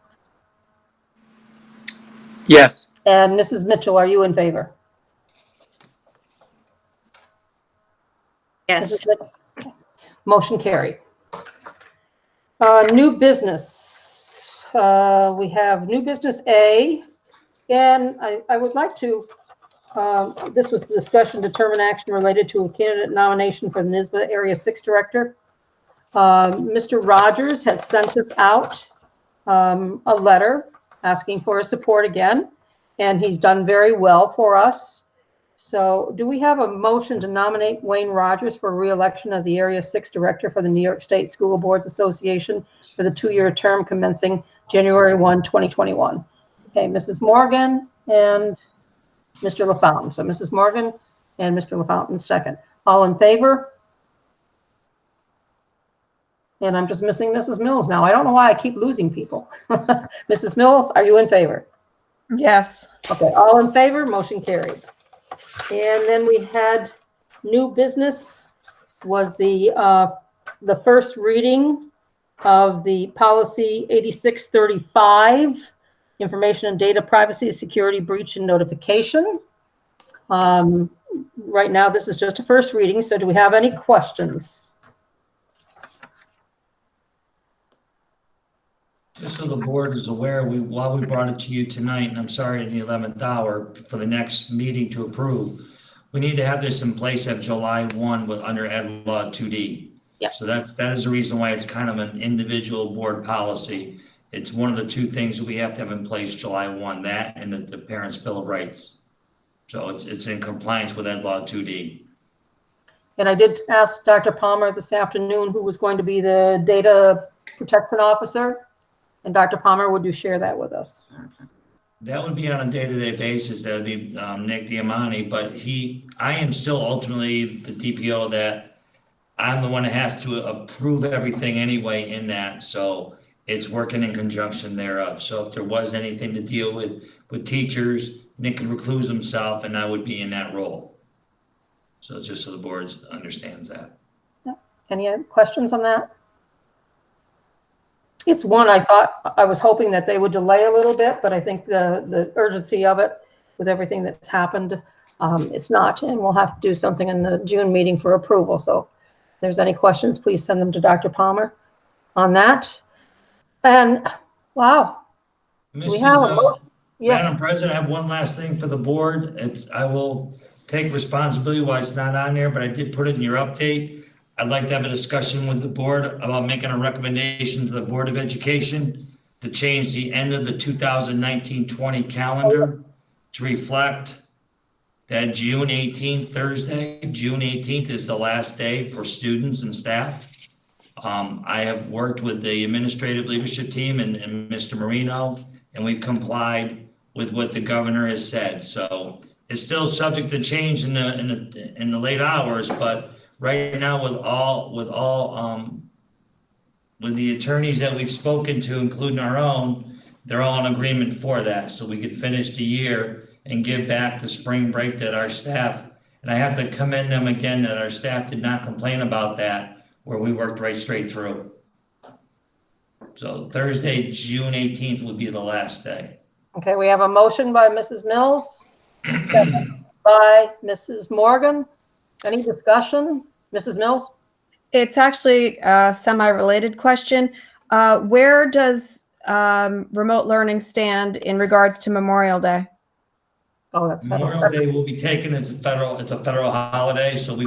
Yes. And Mrs. Mitchell, are you in favor? Yes. Motion carried. New business. We have new business A. And I would like to, this was the discussion, determine action related to a candidate nomination for the NYSBA Area 6 Director. Mr. Rogers had sent us out a letter asking for his support again, and he's done very well for us. So do we have a motion to nominate Wayne Rogers for re-election as the Area 6 Director for the New York State School Boards Association for the 2-year term commencing January 1, 2021? Okay, Mrs. Morgan and Mr. LaFountain. So Mrs. Morgan and Mr. LaFountain second. All in favor? And I'm just missing Mrs. Mills now. I don't know why I keep losing people. Mrs. Mills, are you in favor? Yes. Okay, all in favor, motion carried. And then we had new business was the first reading of the policy 8635, information and data privacy, security breach and notification. Right now, this is just a first reading. So do we have any questions? Just so the board is aware, while we brought it to you tonight, and I'm sorry in the 11th hour for the next meeting to approve, we need to have this in place at July 1 with under Ed Law 2D. Yeah. So that is the reason why it's kind of an individual board policy. It's one of the two things that we have to have in place July 1, that and the Parents' Bill of Rights. So it's in compliance with Ed Law 2D. And I did ask Dr. Palmer this afternoon who was going to be the data protection officer. And Dr. Palmer, would you share that with us? That would be on a day-to-day basis. That would be Nick Diamani, but I am still ultimately the DPO that I'm the one that has to approve everything anyway in that. So it's working in conjunction thereof. So if there was anything to deal with teachers, Nick could recluse himself and I would be in that role. So just so the board understands that. Yeah. Any other questions on that? It's one I was hoping that they would delay a little bit, but I think the urgency of it with everything that's happened, it's not, and we'll have to do something in the June meeting for approval. So if there's any questions, please send them to Dr. Palmer on that. And wow, we have a motion. Yes. Madam President, I have one last thing for the board. I will take responsibility why it's not on there, but I did put it in your update. I'd like to have a discussion with the board about making a recommendation to the Board of Education to change the end of the 2019-20 calendar to reflect that June 18th, Thursday, June 18th is the last day for students and staff. I have worked with the administrative leadership team and Mr. Marino, and we've complied with what the governor has said. So it's still subject to change in the late hours, but right now with the attorneys that we've spoken to, including our own, they're all in agreement for that. So we could finish the year and give back the spring break that our staff, and I have to commend them again that our staff did not complain about that, where we worked right straight through. So Thursday, June 18th would be the last day. Okay, we have a motion by Mrs. Mills, second by Mrs. Morgan. Any discussion? Mrs. Mills? It's actually a semi-related question. Where does remote learning stand in regards to Memorial Day? Oh, that's Memorial Day will be taken as it's a federal holiday, so we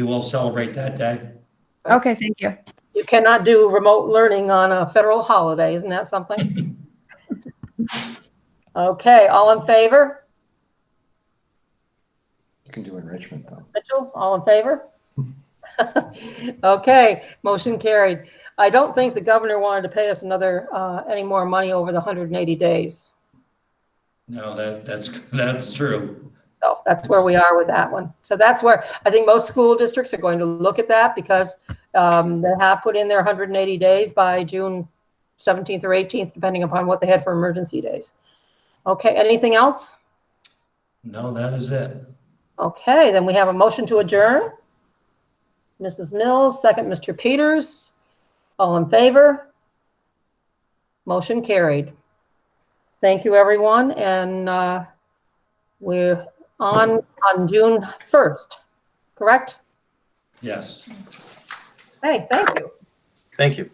will celebrate that day. Okay, thank you. You cannot do remote learning on a federal holiday. Isn't that something? Okay, all in favor? You can do enrichment though. Mitchell, all in favor? Okay, motion carried. I don't think the governor wanted to pay us any more money over the 180 days. No, that's true. So that's where we are with that one. So that's where I think most school districts are going to look at that because they have put in their 180 days by June 17th or 18th, depending upon what they had for emergency days. Okay, anything else? No, that is it. Okay, then we have a motion to adjourn. Mrs. Mills, second, Mr. Peters. All in favor? Motion carried. Thank you, everyone, and we're on June 1st, correct? Yes. Hey, thank you. Thank you.